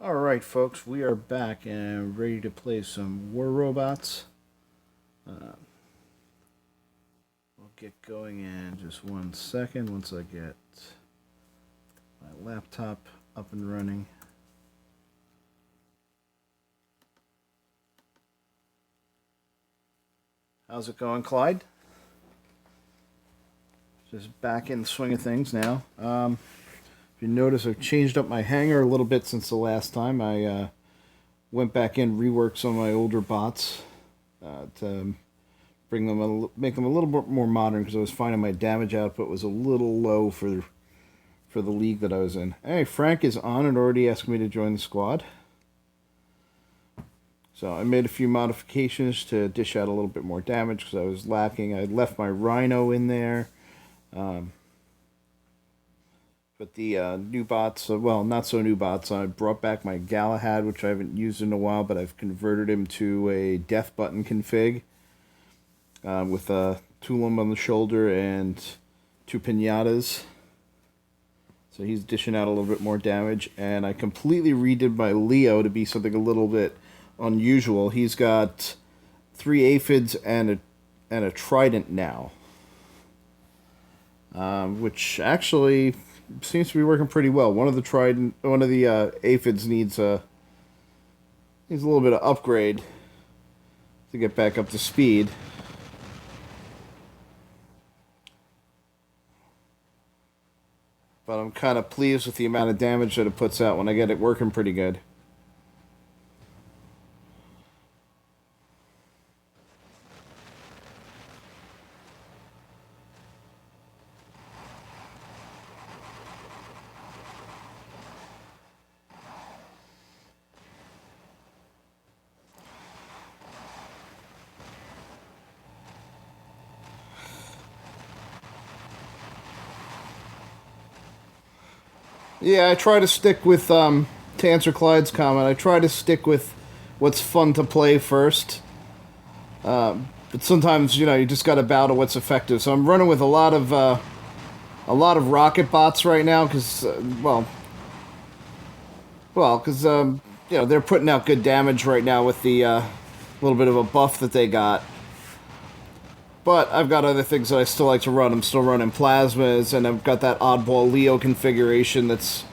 Alright, folks, we are back and ready to play some War Robots. Uh, we'll get going in just 1 second once I get my laptop up and running. How's it going, Clyde? Just back in the swing of things now. If you notice, I've changed up my hangar a little bit since the last time. I went back in, reworked some of my older bots to bring them, make them a little bit more modern because I was finding my damage output was a little low for the league that I was in. Hey, Frank is on and already asked me to join the squad. So I made a few modifications to dish out a little bit more damage because I was lacking. I left my Rhino in there. But the new bots, well, not so new bots, I brought back my Galahad, which I haven't used in a while, but I've converted him to a death button config with a Tulum on the shoulder and two pinatas. So he's dishing out a little bit more damage. And I completely redid my Leo to be something a little bit unusual. He's got 3 aphids and a trident now. Which actually seems to be working pretty well. One of the aphids needs a little bit of upgrade to get back up to speed. But I'm kind of pleased with the amount of damage that it puts out when I get it working pretty good. Yeah, I try to stick with, to answer Clyde's comment, I try to stick with what's fun to play first. But sometimes, you just got to bow to what's effective. So I'm running with a lot of rocket bots right now because, they're putting out good damage right now with the little bit of a buff that they got. But I've got other things that I still like to run. I'm still running plasmas, and I've got that oddball Leo configuration that's,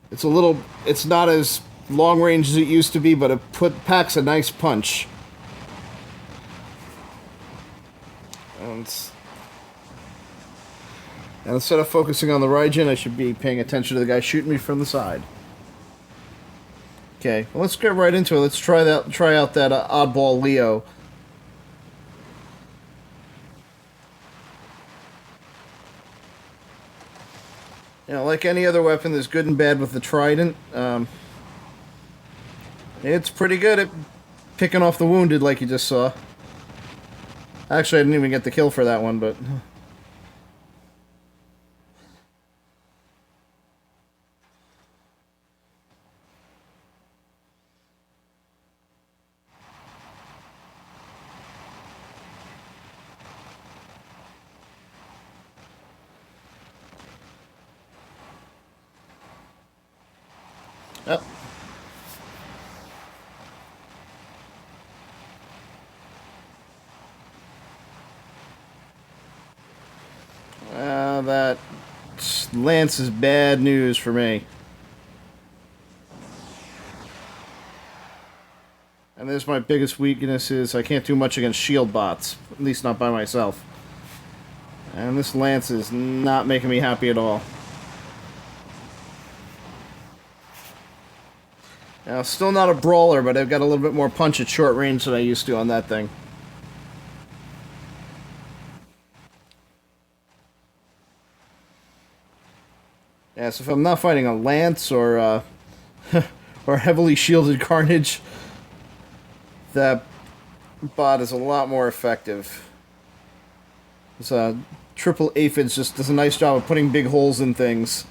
it's not as long range as it used to be, but it packs a nice punch. And instead of focusing on the Raijin, I should be paying attention to the guy shooting me from the side. Okay, well, let's get right into it. Let's try out that oddball Leo. Like any other weapon, there's good and bad with the trident. It's pretty good at picking off the wounded, like you just saw. Actually, I didn't even get the kill for that one, but... Oh. That Lance is bad news for me. And there's my biggest weakness is I can't do much against shield bots. At least not by myself. And this Lance is not making me happy at all. Now, still not a brawler, but I've got a little bit more punch at short range than I used to on that thing. Yeah, so if I'm not fighting a Lance or or heavily shielded Carnage, that bot is a lot more effective. This triple aphids just does a nice job of putting big holes in things.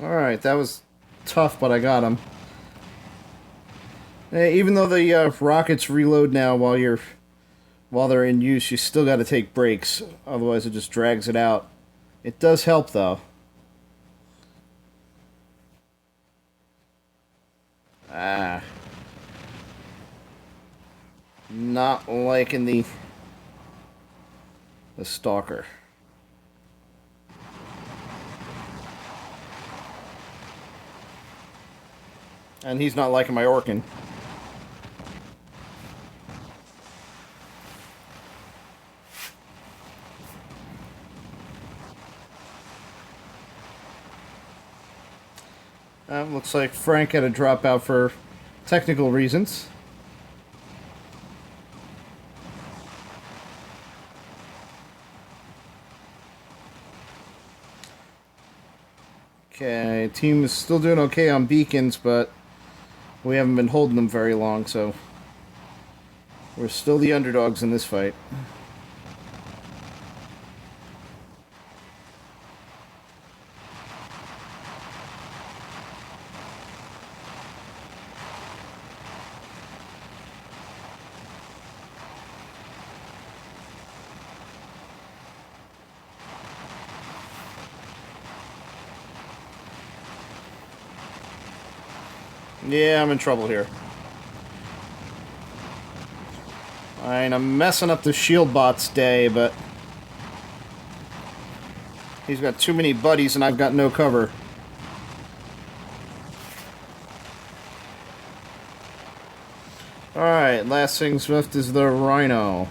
Alright, that was tough, but I got him. Even though the rockets reload now while they're in use, you still got to take breaks. Otherwise, it just drags it out. It does help, though. Ah. Not liking the stalker. And he's not liking my Orkin. Looks like Frank had to drop out for technical reasons. Okay, team is still doing okay on beacons, but we haven't been holding them very long, so we're still the underdogs in this fight. Yeah, I'm in trouble here. I'm messing up the shield bot's day, but he's got too many buddies and I've got no cover. Alright, last things left is the Rhino.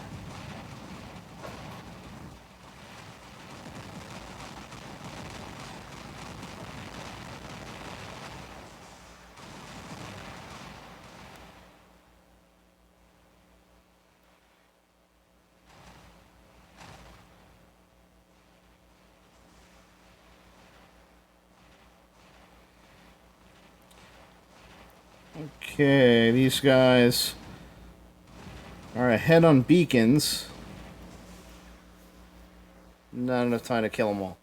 Okay, these guys are ahead on beacons. Not enough time to kill them all.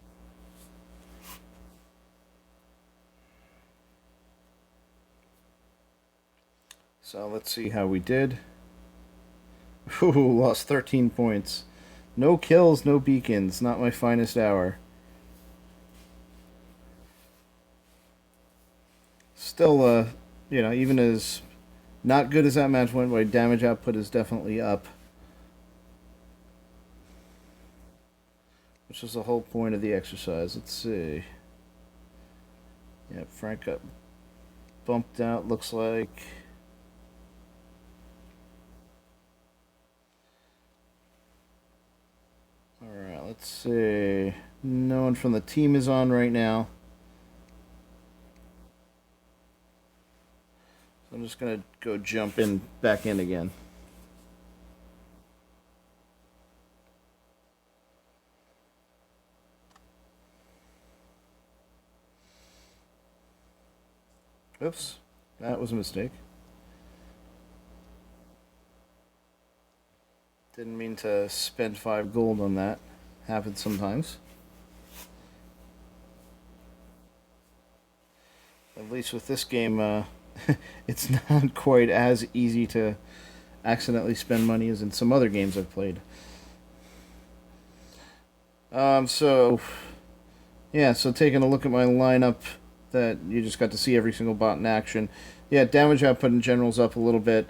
So let's see how we did. Ooh, lost 13 points. No kills, no beacons. Not my finest hour. Still, even as not good as that match went, my damage output is definitely up. Which is the whole point of the exercise. Let's see. Yeah, Frank got bumped out, looks like. Alright, let's see. No one from the team is on right now. So I'm just going to go jump back in again. Oops, that was a mistake. Didn't mean to spend 5 gold on that. Happens sometimes. At least with this game, it's not quite as easy to accidentally spend money as in some other games I've played. So taking a look at my lineup that you just got to see every single bot in action. Yeah, damage output in general is up a little bit.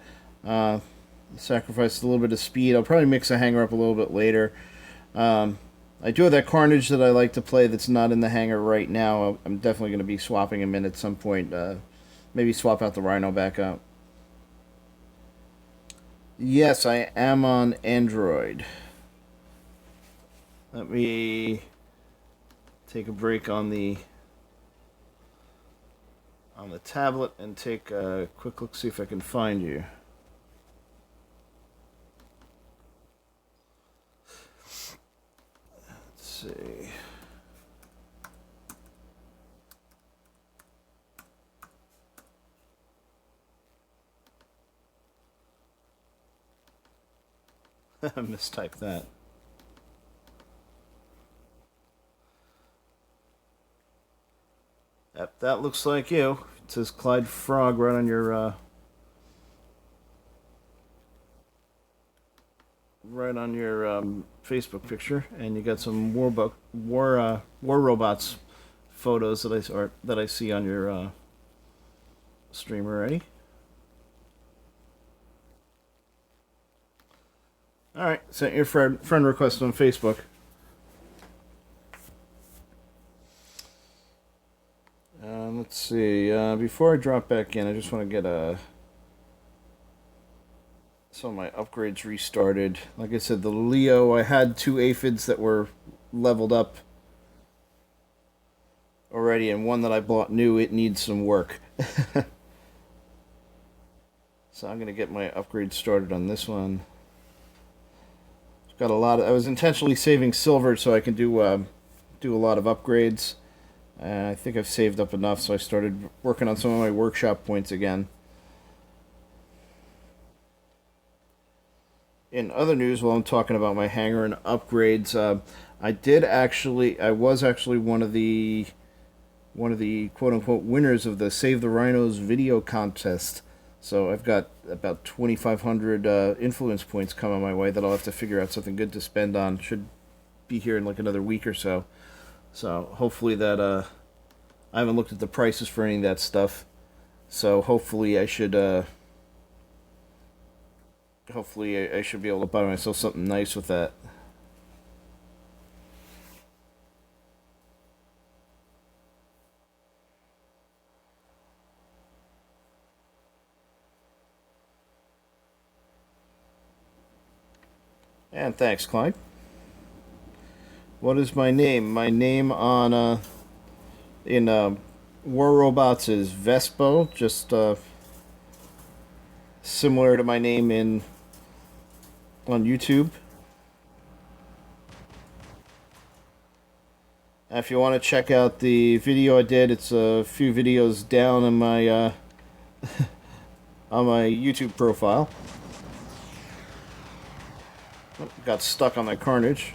Sacrificed a little bit of speed. I'll probably mix a hangar up a little bit later. I do have that Carnage that I like to play that's not in the hangar right now. I'm definitely going to be swapping him in at some point. Maybe swap out the Rhino back up. Yes, I am on Android. Let me take a break on the tablet and take a quick look, see if I can find you. Let's see. Mistyped that. That looks like you. It says Clyde Frog right on your Facebook picture, and you got some war robots photos that I see on your stream already. All right, sent your friend request on Facebook. Let's see. Before I drop back in, I just want to get some of my upgrades restarted. Like I said, the Leo, I had two aphids that were leveled up already, and one that I bought new, it needs some work. So I'm gonna get my upgrade started on this one. Got a lot of. I was intentionally saving silver so I can do a lot of upgrades. I think I've saved up enough, so I started working on some of my workshop points again. In other news, while I'm talking about my hangar and upgrades, I was actually one of the quote unquote winners of the Save the Rhinos video contest. So I've got about 2,500 influence points coming my way that I'll have to figure out something good to spend on. Should be here in like another week or so. So hopefully I haven't looked at the prices for any of that stuff. So hopefully I should be able to buy myself something nice with that. And thanks, Clyde. What is my name? My name on in War Robots is Vespo, just similar to my name in on YouTube. If you want to check out the video I did, it's a few videos down on my on my YouTube profile. Oh, got stuck on that carnage.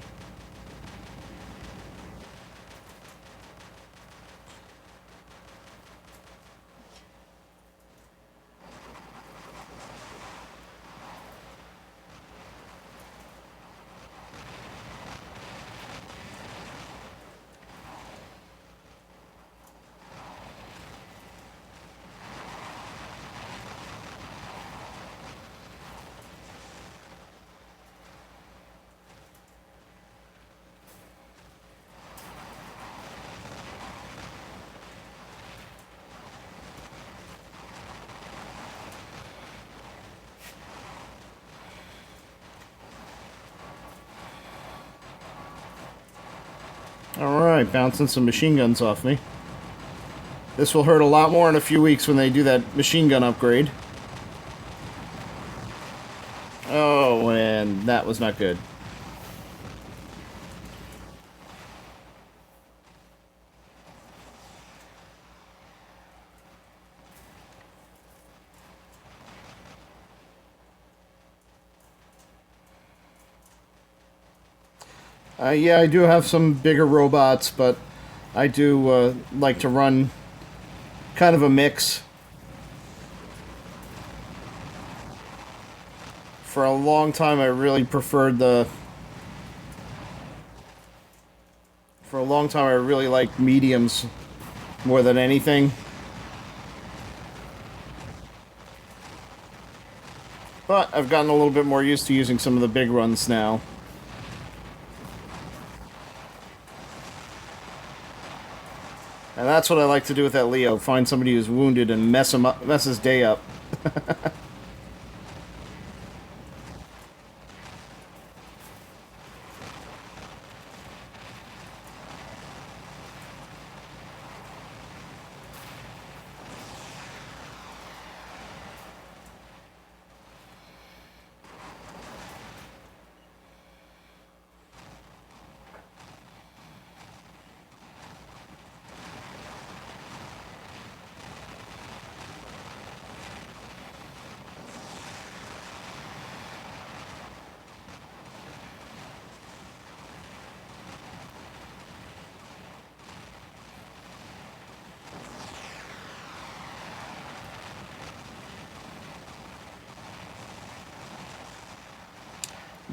Alright, bouncing some machine guns off me. This will hurt a lot more in a few weeks when they do that machine gun upgrade. Oh, and that was not good. Yeah, I do have some bigger robots, but I do like to run kind of a mix. For a long time, I really preferred the... For a long time, I really liked mediums more than anything. But I've gotten a little bit more used to using some of the big runs now. And that's what I like to do with that Leo. Find somebody who's wounded and mess his day up.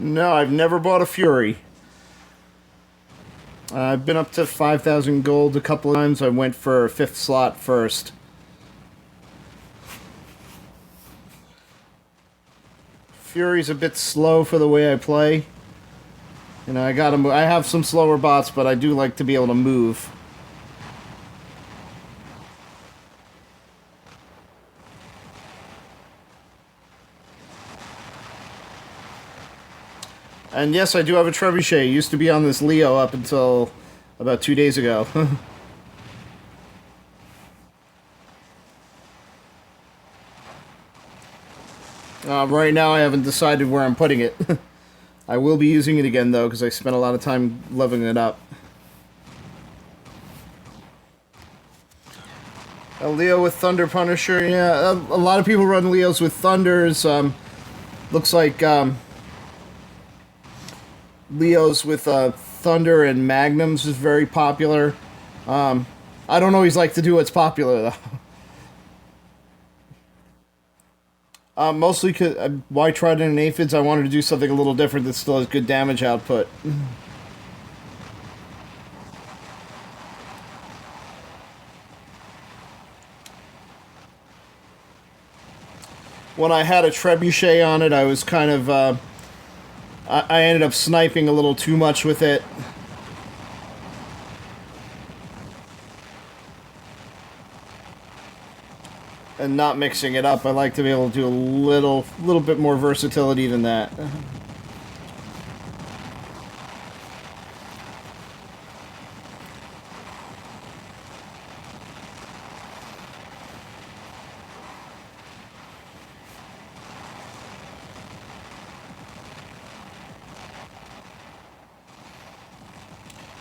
No, I've never bought a Fury. I've been up to 5,000 gold a couple of times. I went for a fifth slot first. Fury's a bit slow for the way I play. You know, I have some slower bots, but I do like to be able to move. And yes, I do have a trebuchet. It used to be on this Leo up until about 2 days ago. Right now, I haven't decided where I'm putting it. I will be using it again, though, because I spent a lot of time leveling it up. A Leo with Thunder Punisher, yeah. A lot of people run Leos with Thunders. Looks like Leos with Thunder and Magnums is very popular. I don't always like to do what's popular, though. Mostly because why Trident and Aphids? I wanted to do something a little different that still has good damage output. When I had a trebuchet on it, I was kind of I ended up sniping a little too much with it. And not mixing it up. I like to be able to do a little bit more versatility than that.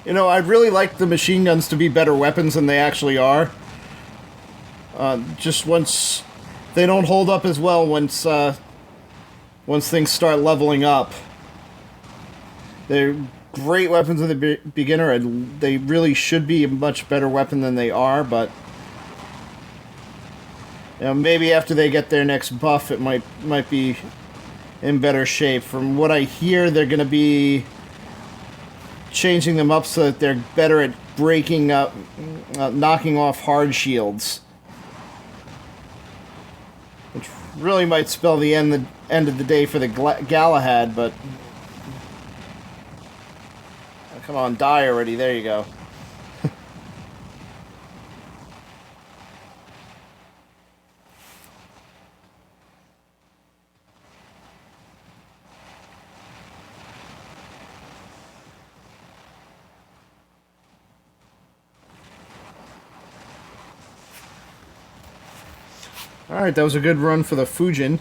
You know, I'd really like the machine guns to be better weapons than they actually are. Just once they don't hold up as well once things start leveling up. They're great weapons in the beginner, and they really should be a much better weapon than they are. But you know, maybe after they get their next buff, it might be in better shape. From what I hear, they're going to be changing them up so that they're better at breaking up, knocking off hard shields. Which really might spell the end of the day for the Galahad, but... Oh, come on, die already. There you go. Alright, that was a good run for the Fujin.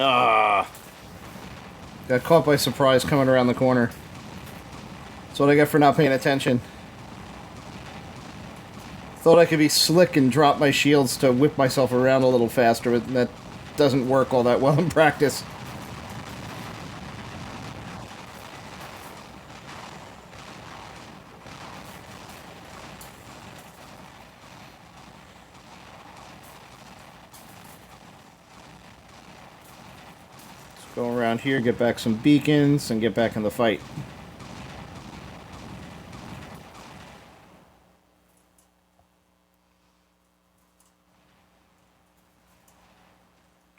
Ah, got caught by surprise coming around the corner. That's what I get for not paying attention. Thought I could be slick and drop my shields to whip myself around a little faster, but that doesn't work all that well in practice. Go around here, get back some beacons, and get back in the fight.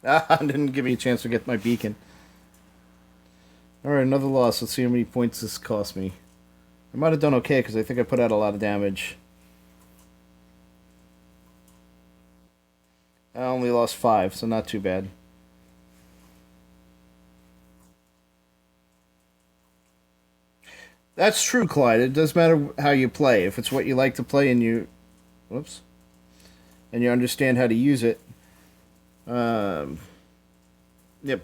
Ah, didn't give me a chance to get my beacon. Alright, another loss. Let's see how many points this cost me. I might have done okay, because I think I put out a lot of damage. I only lost 5, so not too bad. That's true, Clyde. It doesn't matter how you play. If it's what you like to play and you... Whoops. And you understand how to use it. Yeah,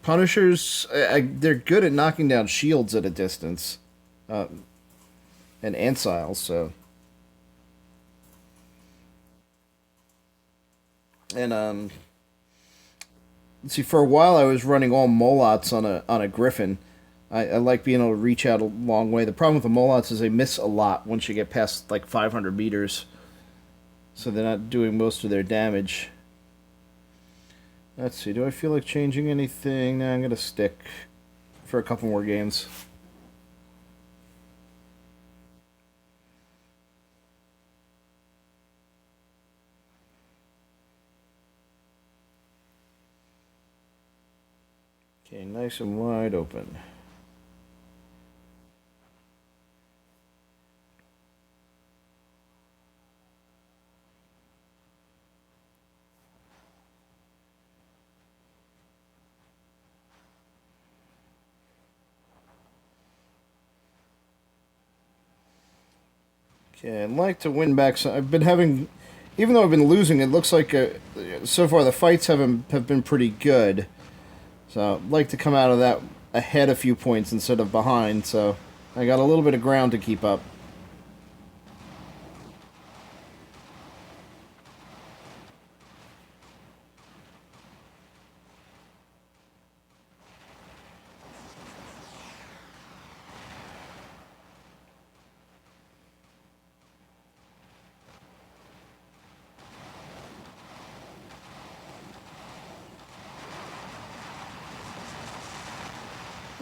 Punishers, they're good at knocking down shields at a distance. uh, and anciles. So and see, for a while I was running all molots on a griffin. I like being able to reach out a long way. The problem with the molots is they miss a lot once you get past like 500 meters, so they're not doing most of their damage. Let's see. Do I feel like changing anything? Nah, I'm gonna stick for a couple more games. Okay, nice and wide open. Okay, I'd like to win back some. I've been having, even though I've been losing, it looks like so far the fights have been pretty good. So I'd like to come out of that ahead a few points instead of behind. So I got a little bit of ground to keep up.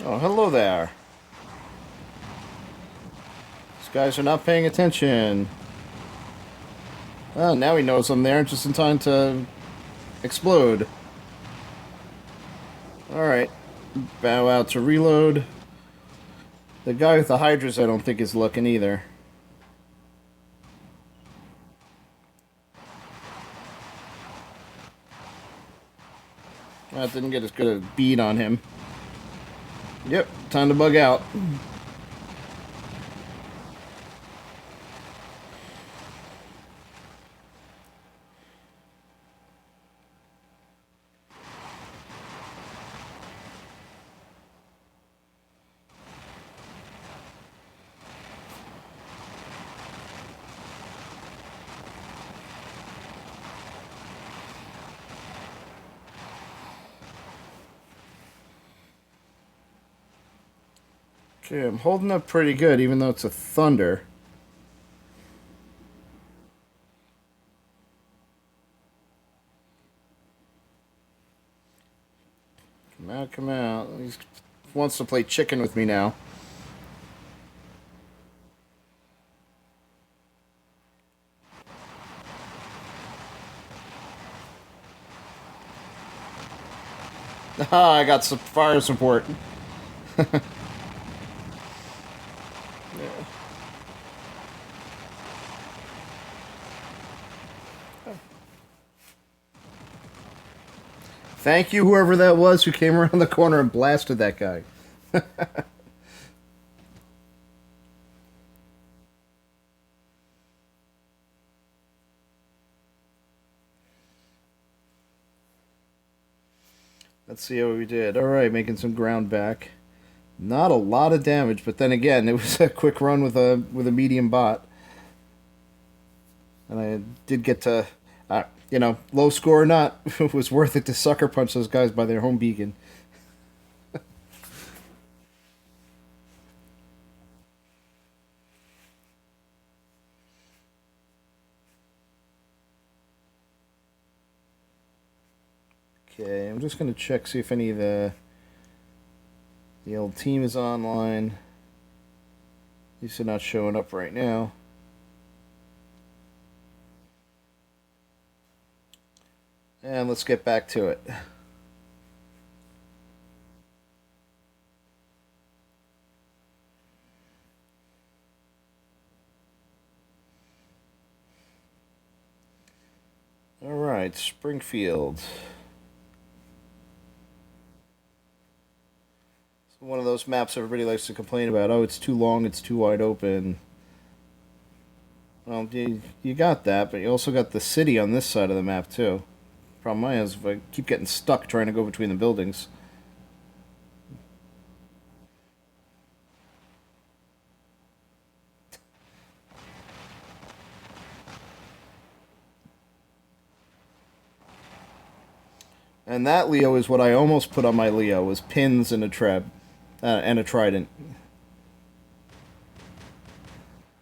Oh, hello there. These guys are not paying attention. Well, now he knows I'm there, just in time to explode. Alright. Bow out to reload. The guy with the hydras I don't think is looking either. That didn't get as good a bead on him. Yep, time to bug out. Okay, I'm holding up pretty good, even though it's a thunder. Come out, come out. He wants to play chicken with me now. Ah, I got some fire support. Thank you, whoever that was who came around the corner and blasted that guy. Let's see how we did. All right, making some ground back. Not a lot of damage, but then again, it was a quick run with a medium bot, and I did get to, low score or not, it was worth it to sucker punch those guys by their home beacon. Okay, I'm just gonna check see if any of the old team is online. These are not showing up right now. And let's get back to it. All right, Springfield. It's one of those maps everybody likes to complain about. Oh, it's too long, it's too wide open. Well, you got that, but you also got the city on this side of the map, too. Problem I have is if I keep getting stuck trying to go between the buildings. And that Leo is what I almost put on my Leo, was pins and a treb, and a trident.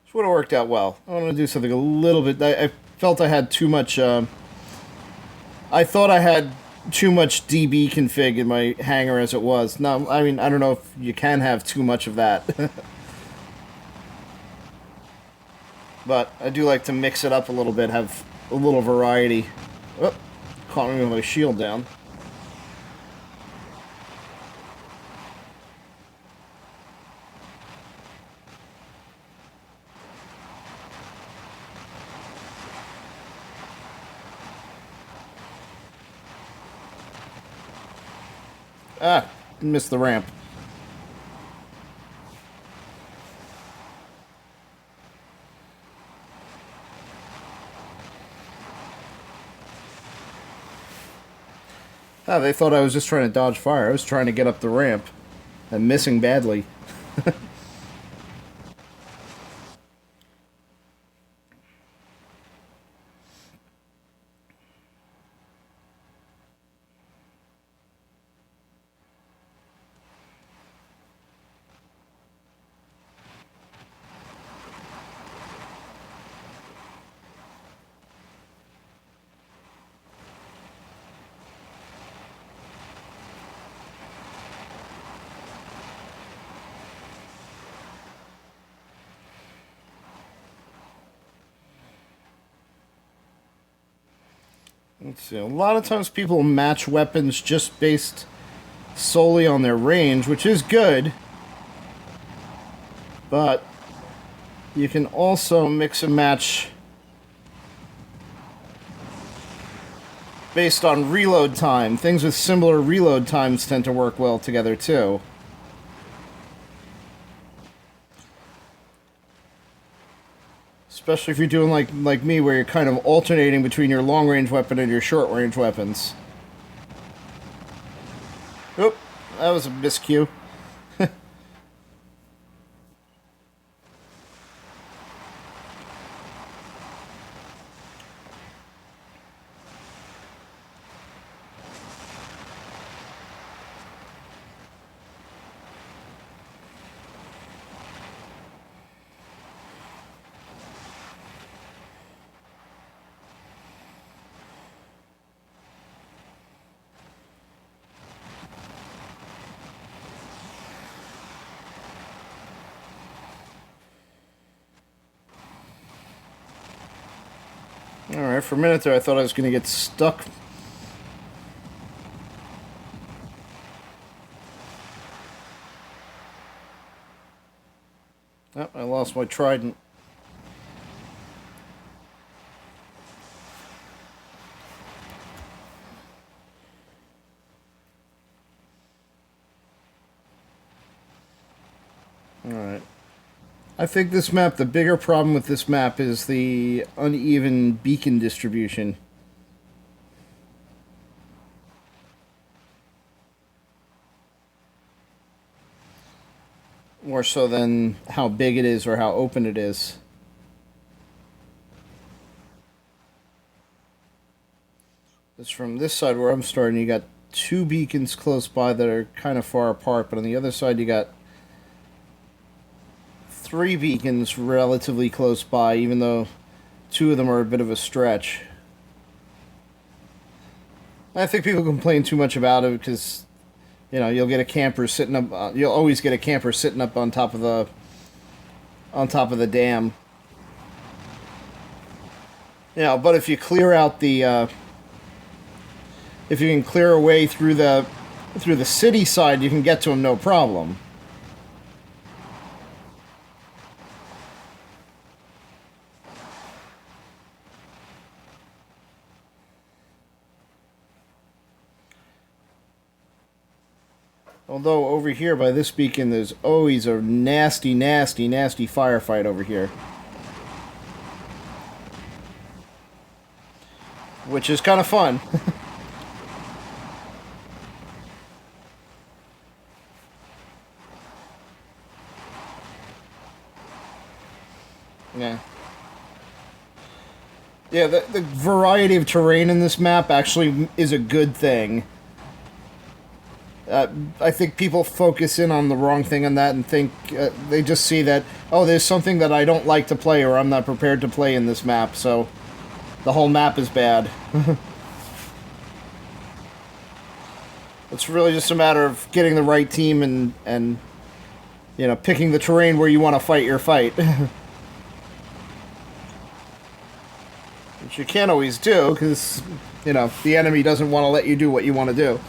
Which would have worked out well. I want to do something a little bit... I felt I had too much... I thought I had too much DB config in my hangar as it was. No, I mean, I don't know if you can have too much of that. But I do like to mix it up a little bit, have a little variety. Oh, caught me with my shield down. Ah, missed the ramp. Ah, they thought I was just trying to dodge fire. I was trying to get up the ramp. And missing badly. Let's see. A lot of times people match weapons just based solely on their range, which is good. But you can also mix and match based on reload time. Things with similar reload times tend to work well together too. Especially if you're doing like me, where you're kind of alternating between your long-range weapon and your short-range weapons. Oop, that was a miscue. Alright, for a minute there I thought I was going to get stuck. Oh, I lost my trident. Alright. I think this map, the bigger problem with this map is the uneven beacon distribution. More so than how big it is or how open it is. It's from this side where I'm starting, you got two beacons close by that are kind of far apart, but on the other side you got three beacons relatively close by, even though two of them are a bit of a stretch. I think people complain too much about it because, you know, you'll get a camper sitting up. You'll always get a camper sitting up on top of the dam. You know, but if you clear out the, if you can clear a way through the city side, you can get to them no problem. Although over here by this beacon, there's always a nasty, nasty, nasty firefight over here. Which is kind of fun. Yeah. Yeah, the variety of terrain in this map actually is a good thing. I think people focus in on the wrong thing on that and think they just see that, oh, there's something that I don't like to play or I'm not prepared to play in this map, so the whole map is bad. It's really just a matter of getting the right team and you know, picking the terrain where you want to fight your fight. Which you can't always do, because, you know, the enemy doesn't want to let you do what you want to do.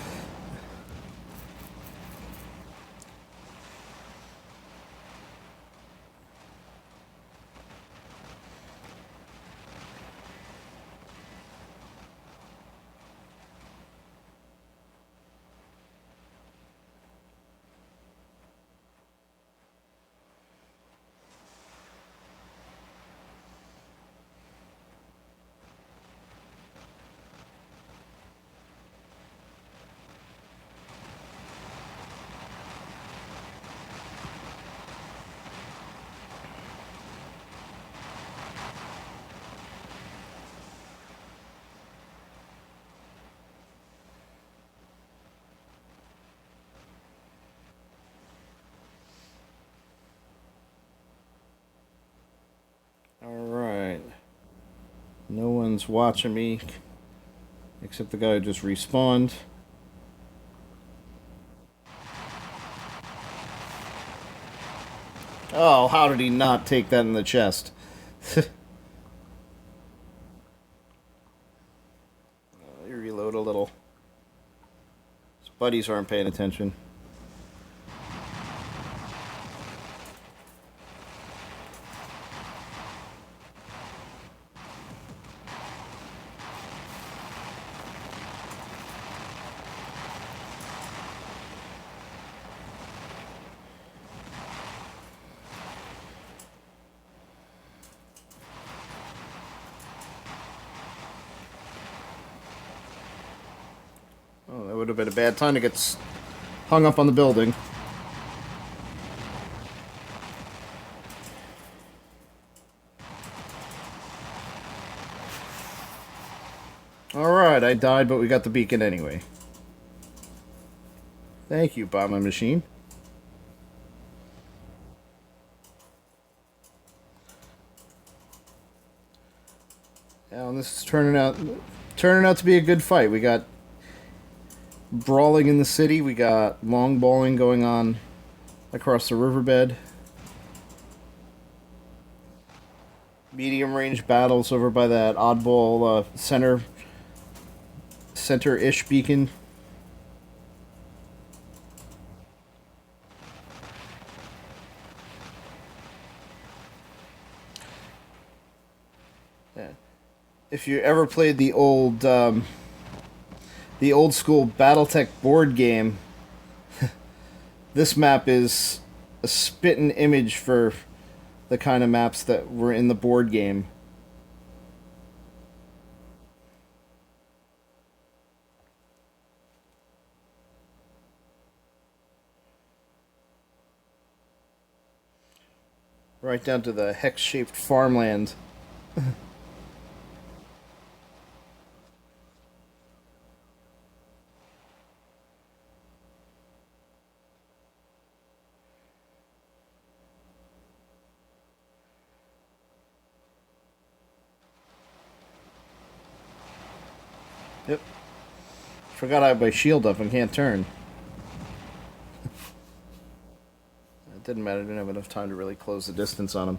Alright. No one's watching me, except the guy who just respawned. Oh, how did he not take that in the chest? You reload a little. His buddies aren't paying attention. Oh, that would have been a bad time to get hung up on the building. Alright, I died, but we got the beacon anyway. Thank you, bombing machine. Yeah, and this is turning out to be a good fight. We got brawling in the city. We got long balling going on across the riverbed. Medium range battles over by that oddball center-ish beacon. Yeah. If you ever played the old school BattleTech board game, this map is a spitting image for the kind of maps that were in the board game. Right down to the hex-shaped farmland. Yep. Forgot I have my shield up and can't turn. It didn't matter, I didn't have enough time to really close the distance on him.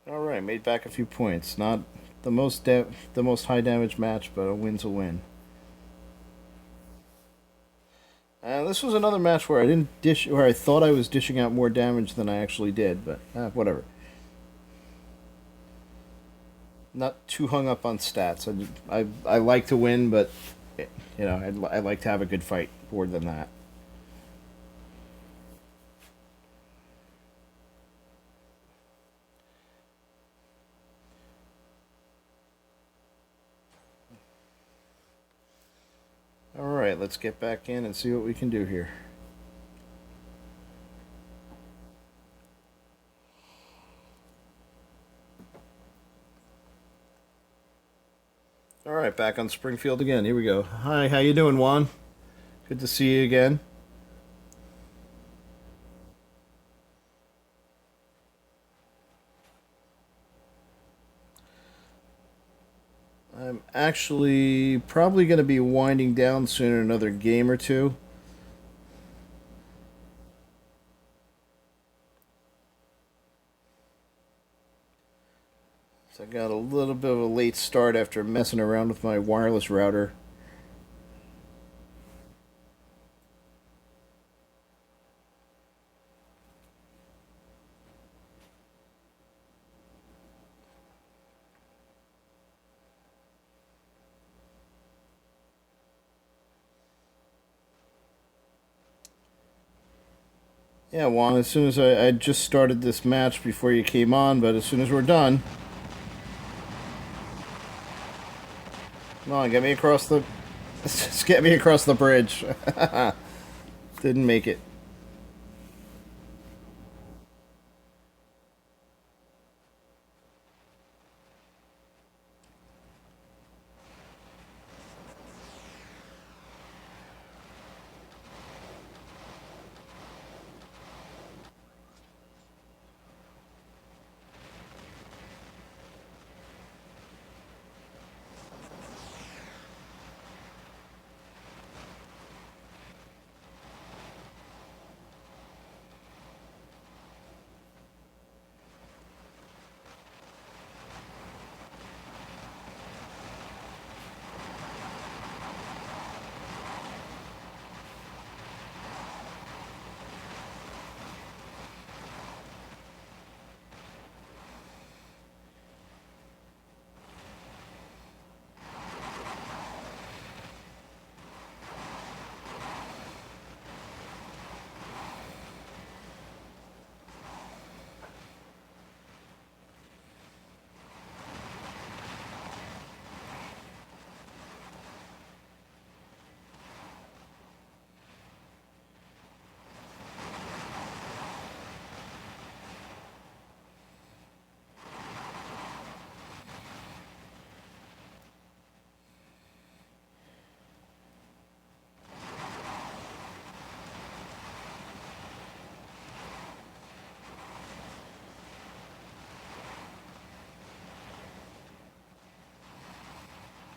Alright, made back a few points. Not the most high damage match, but a win's a win. This was another match where where I thought I was dishing out more damage than I actually did, but whatever. Not too hung up on stats. I like to win, but you know, I like to have a good fight more than that. Alright, let's get back in and see what we can do here. right, back on Springfield again. Here we go. Hi, how you doing, Juan? Good to see you again. I'm actually probably going to be winding down soon in another game or two. So I got a little bit of a late start after messing around with my wireless router. Yeah, Juan, as soon as I just started this match before you came on, but as soon as we're done, come on, get me across the. Just get me across the bridge. Didn't make it.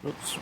Oops.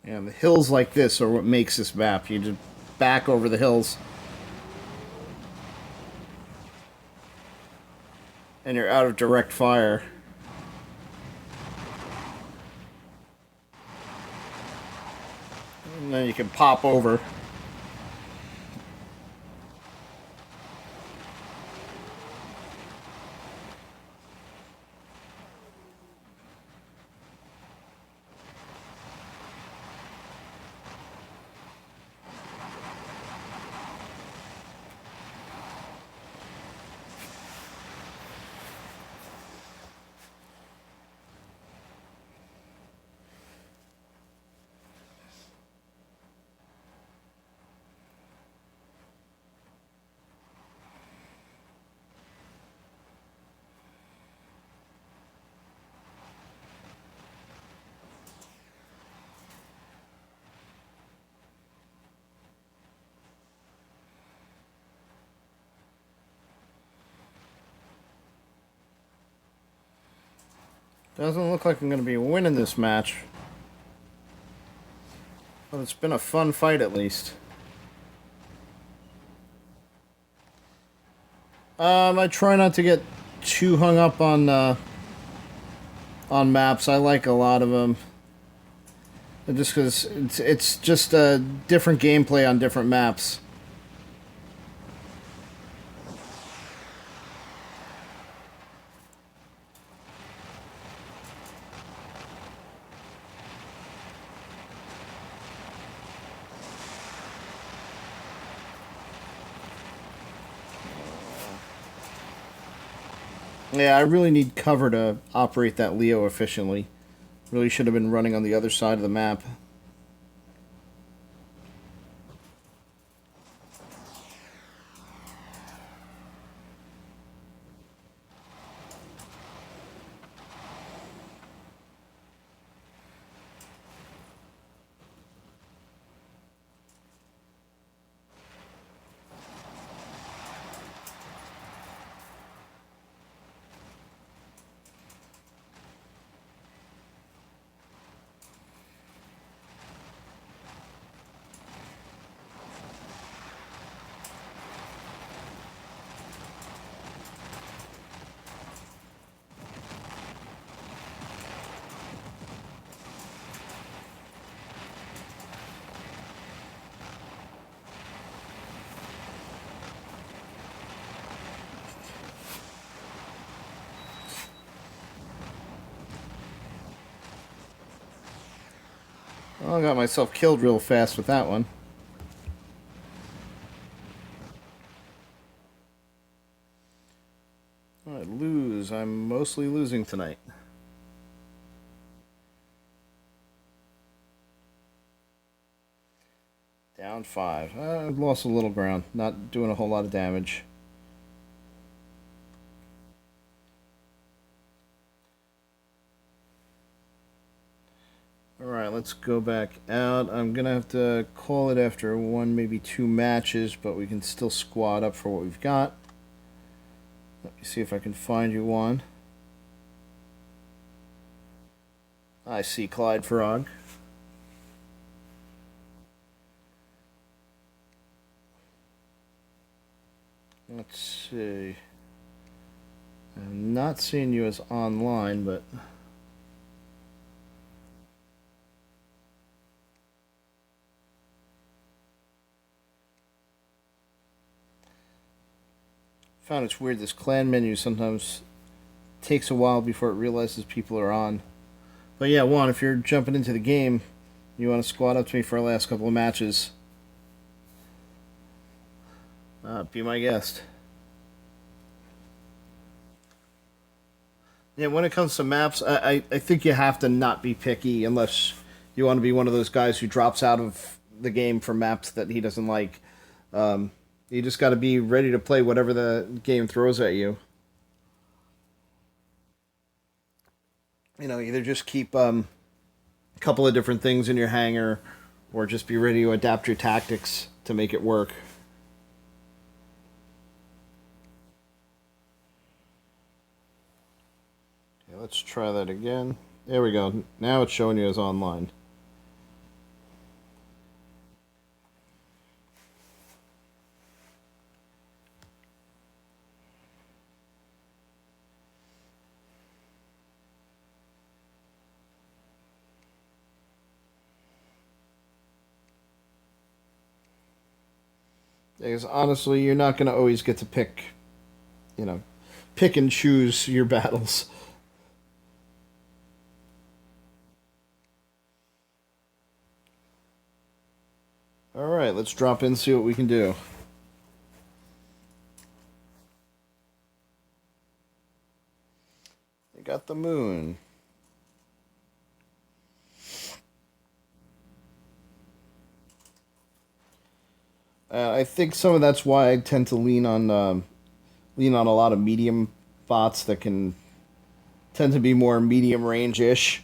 And the hills like this are what makes this map. You just back over the hills, and you're out of direct fire. And then you can pop over. Doesn't look like I'm going to be winning this match. Well, it's been a fun fight at least. I try not to get too hung up on maps. I like a lot of them, just because it's just a different gameplay on different maps. Yeah, I really need cover to operate that Leo efficiently. Really should have been running on the other side of the map. Well, I got myself killed real fast with that one. I lose. I'm mostly losing tonight. Down 5. I've lost a little ground. Not doing a whole lot of damage. Alright, let's go back out. I'm going to have to call it after one, maybe 2 matches, but we can still squad up for what we've got. Let me see if I can find you one. I see Clyde Frog. Let's see. I'm not seeing you as online, but... Found it's weird, this clan menu sometimes takes a while before it realizes people are on. But yeah, Juan, if you're jumping into the game, you want to squad up to me for our last couple of matches, be my guest. Yeah, when it comes to maps, I think you have to not be picky unless you want to be one of those guys who drops out of the game for maps that he doesn't like. You just got to be ready to play whatever the game throws at you. You know, either just keep a couple of different things in your hangar, or just be ready to adapt your tactics to make it work. Okay, let's try that again. There we go. Now it's showing you as online. Because honestly, you're not going to always get to pick, you know, pick and choose your battles. All right, let's drop in and see what we can do. They got the moon. I think some of that's why I tend to lean on a lot of medium bots that can tend to be more medium range ish,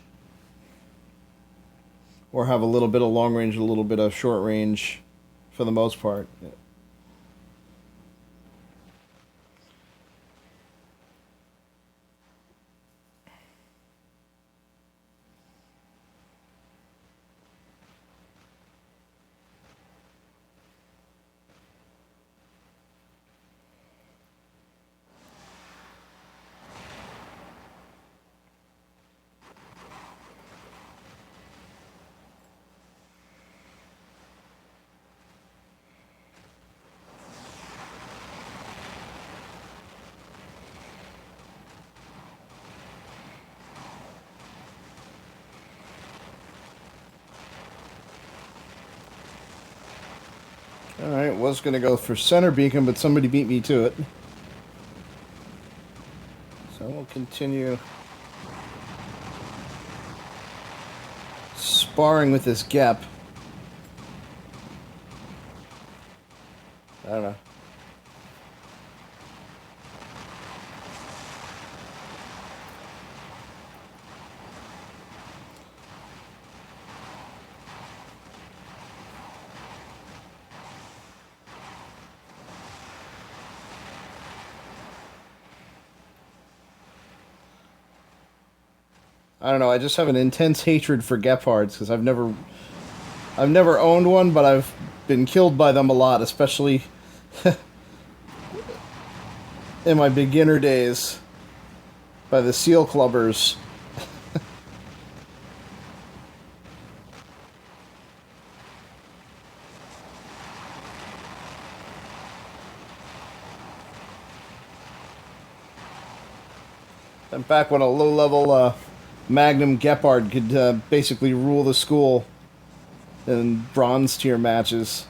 or have a little bit of long range, a little bit of short range, for the most part. Alright, was going to go for center beacon, but somebody beat me to it. So we'll continue sparring with this gap. I don't know. I don't know. I just have an intense hatred for gepards because I've never owned one, but I've been killed by them a lot, especially in my beginner days by the seal clubbers. And back when a low-level Magnum Gepard could basically rule the school in bronze tier matches.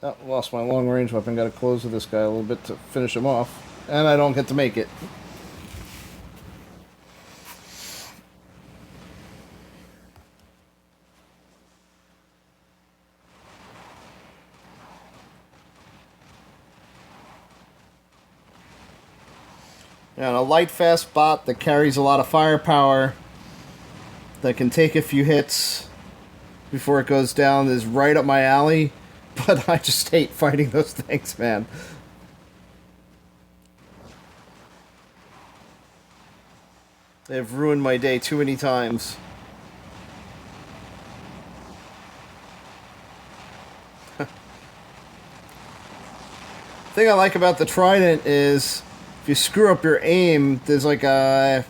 Oh, lost my long-range weapon. Got to close with this guy a little bit to finish him off. And I don't get to make it. And a light, fast bot that carries a lot of firepower, that can take a few hits before it goes down, is right up my alley. But I just hate fighting those things, man. They've ruined my day too many times. The thing I like about the Trident is if you screw up your aim, there's like about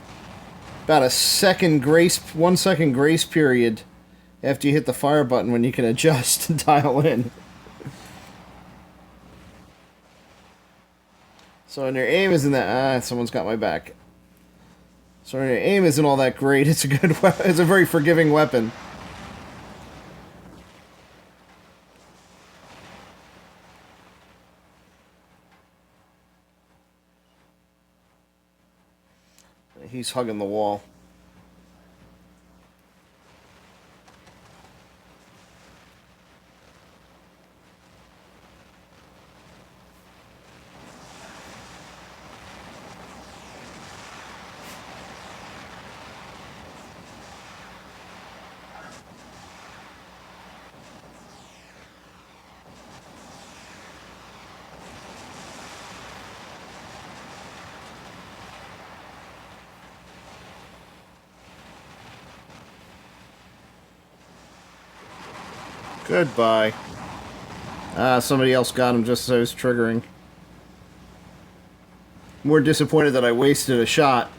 a 1 second grace period after you hit the fire button when you can adjust and dial in. So when your aim isn't that... someone's got my back. So when your aim isn't all that great, it's a good weapon. It's a very forgiving weapon. He's hugging the wall. Goodbye. Somebody else got him just as I was triggering. More disappointed that I wasted a shot.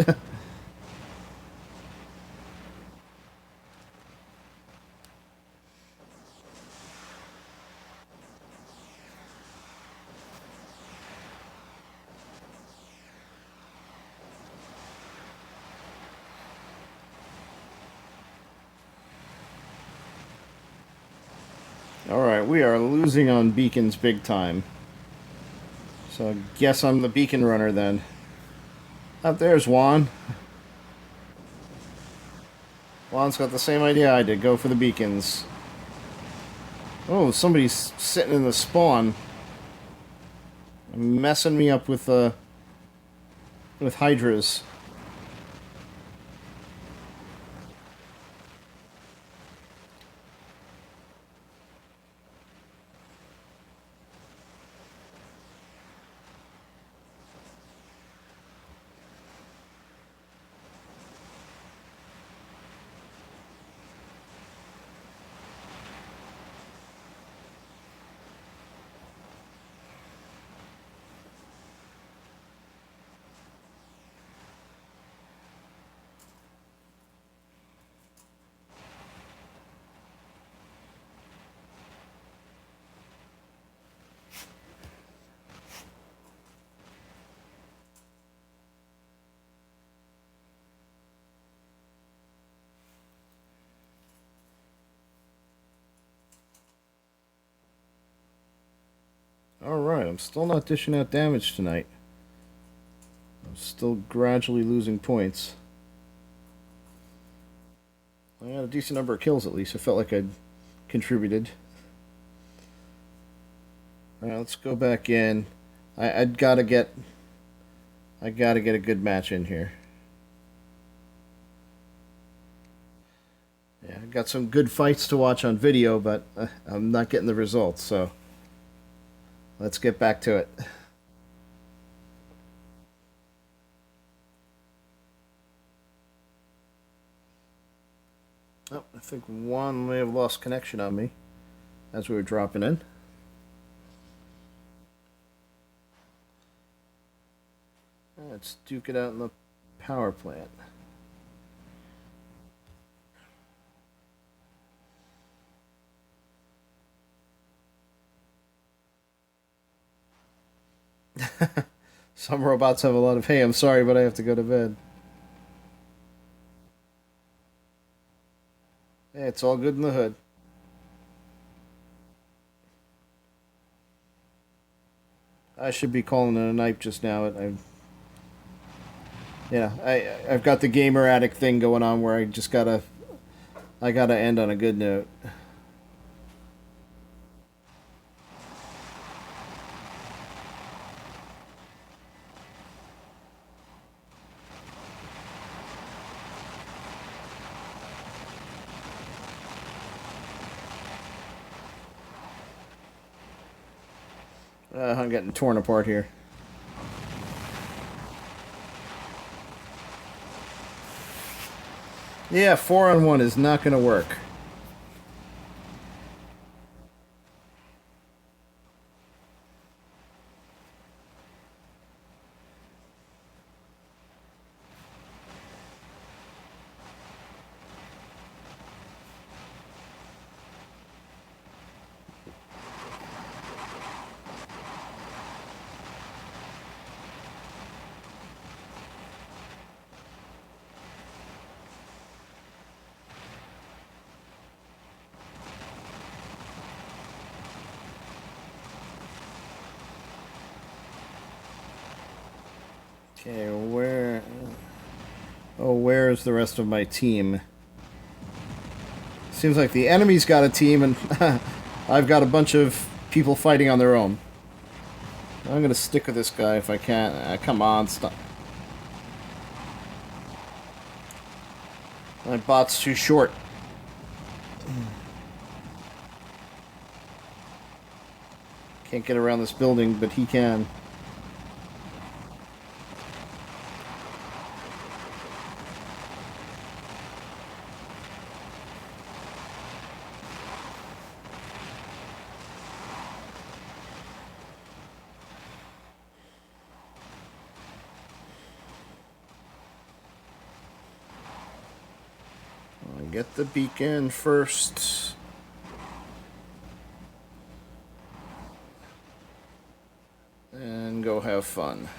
Alright, we are losing on beacons big time. So I guess I'm the beacon runner then. Up there's Juan. Juan's got the same idea I did. Go for the beacons. Oh, somebody's sitting in the spawn. Messing me up with hydras. Alright, I'm still not dishing out damage tonight. I'm still gradually losing points. I had a decent number of kills at least. I felt like I'd contributed. Alright, let's go back in. I'd gotta get... I gotta get a good match in here. Yeah, I got some good fights to watch on video, but I'm not getting the results, so... Let's get back to it. Oh, I think one may have lost connection on me as we were dropping in. Let's duke it out in the power plant. Some robots have a lot of, hey, I'm sorry, but I have to go to bed. Hey, it's all good in the hood. I should be calling it a night just now. I've got the gamer addict thing going on where I gotta end on a good note. I'm getting torn apart here. Yeah, 4-on-1 is not going to work. Okay, where... Oh, where is the rest of my team? Seems like the enemy's got a team and I've got a bunch of people fighting on their own. I'm gonna stick with this guy if I can. Come on, stop. My bot's too short. Can't get around this building, but he can. Get the beacon first. And go have fun.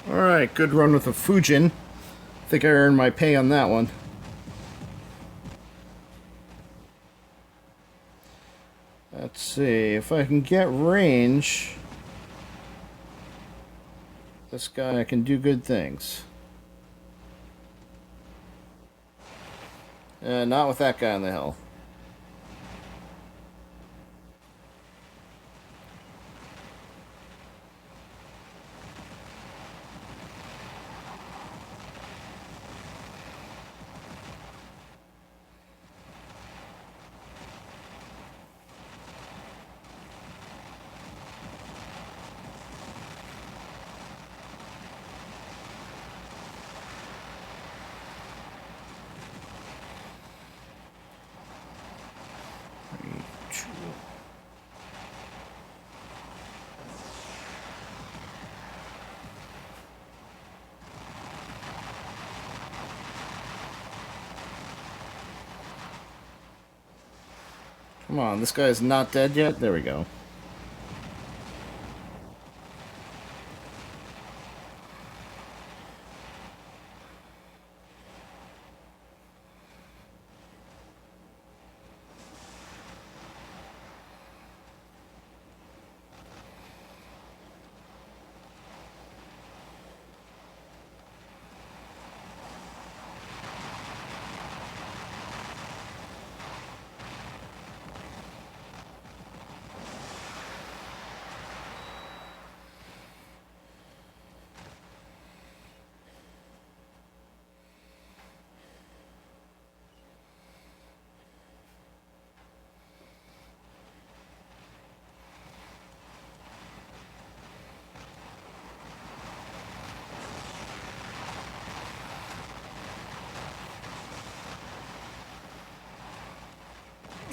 Alright, good run with the Fujin. I think I earned my pay on that one. Let's see, if I can get range, this guy can do good things. Not with that guy on the hill. Come on, this guy's not dead yet? There we go.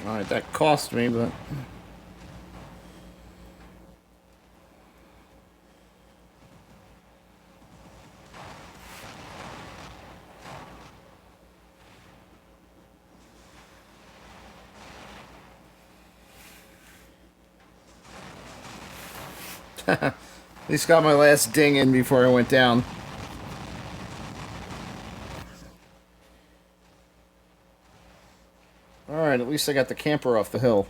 Alright, that cost me, but... At least got my last ding in before I went down. Alright, at least I got the camper off the hill.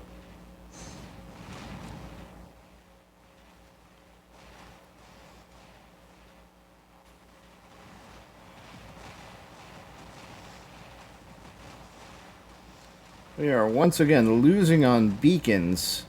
We are once again losing on beacons.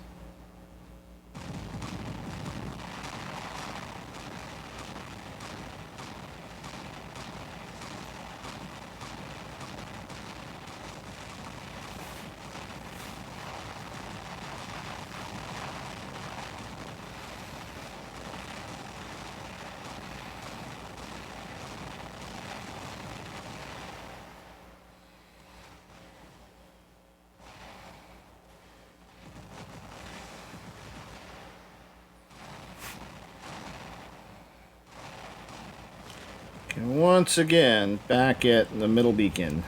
And once again, back at the middle beacon.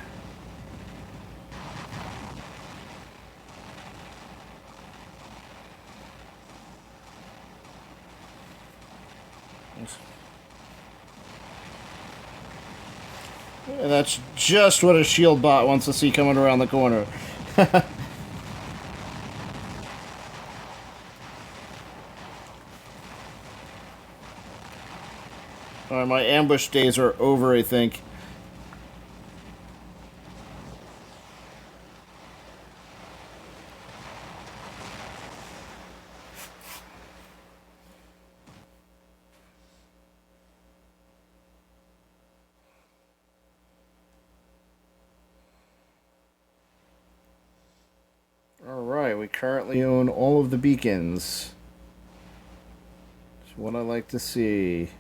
And that's just what a shield bot wants to see coming around the corner. Alright, my ambush days are over, I think. Alright, we currently own all of the beacons. That's what I like to see.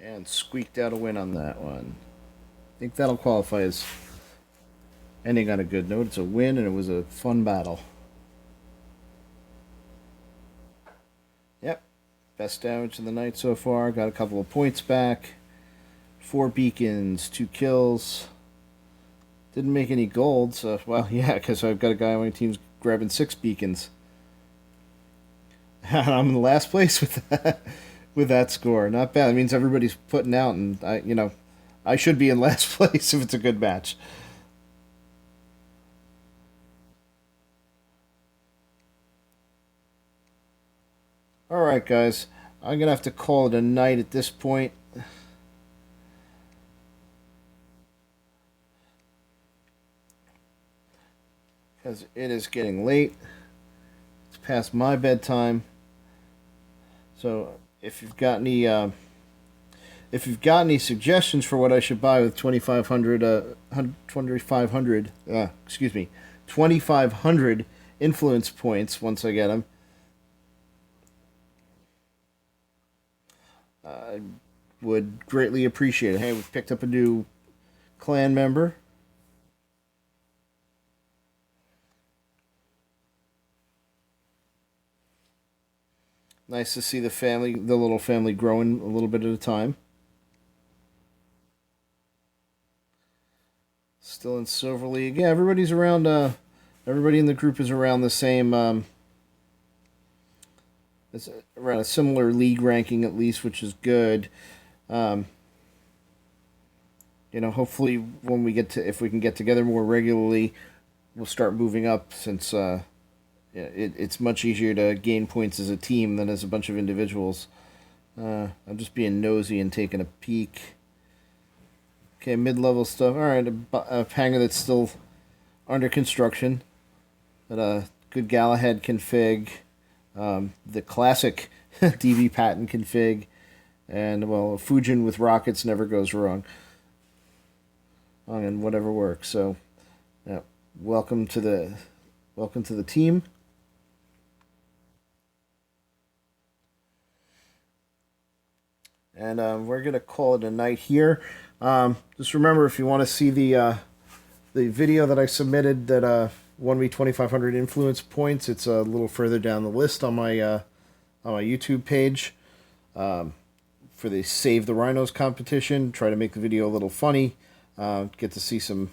And squeaked out a win on that one. I think that'll qualify as ending on a good note. It's a win and it was a fun battle. Yep. Best damage of the night so far. Got a couple of points back. 4 beacons, 2 kills. Didn't make any gold, so, well, yeah, because I've got a guy on my team's grabbing 6 beacons. And I'm in last place with that score. Not bad. It means everybody's putting out, and I should be in last place if it's a good match. Alright, guys. I'm going to have to call it a night at this point. Because it is getting late. It's past my bedtime. So, if you've got any suggestions for what I should buy with 2,500 influence points once I get them, I would greatly appreciate it. Hey, we've picked up a new clan member. Nice to see the little family growing a little bit at a time. Still in Silver League. Yeah, everybody's around. Everybody in the group is around the same. It's around a similar league ranking at least, which is good. Um, hopefully when we get to if we can get together more regularly, we'll start moving up since yeah, it's much easier to gain points as a team than as a bunch of individuals. I'm just being nosy and taking a peek. Okay, mid-level stuff. All right, a hangar that's still under construction. But a good Galahad config, the classic DV patent config, and well, a Fujin with rockets never goes wrong. And whatever works. So, yeah, welcome to the team. And we're gonna call it a night here. Just remember, if you want to see the video that I submitted that won me 2,500 influence points, it's a little further down the list on my YouTube page. For the Save the Rhinos competition, try to make the video a little funny. Get to see some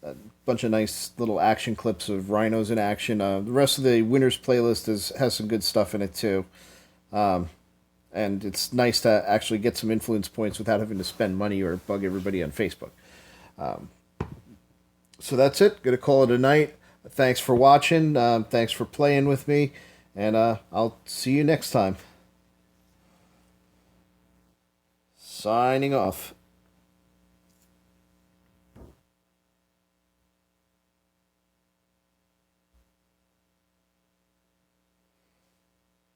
a bunch of nice little action clips of rhinos in action. The rest of the winners playlist has some good stuff in it too. Um, and it's nice to actually get some influence points without having to spend money or bug everybody on Facebook. Um, so that's it. Gonna call it a night. Thanks for watching. Thanks for playing with me, and I'll see you next time. Signing off.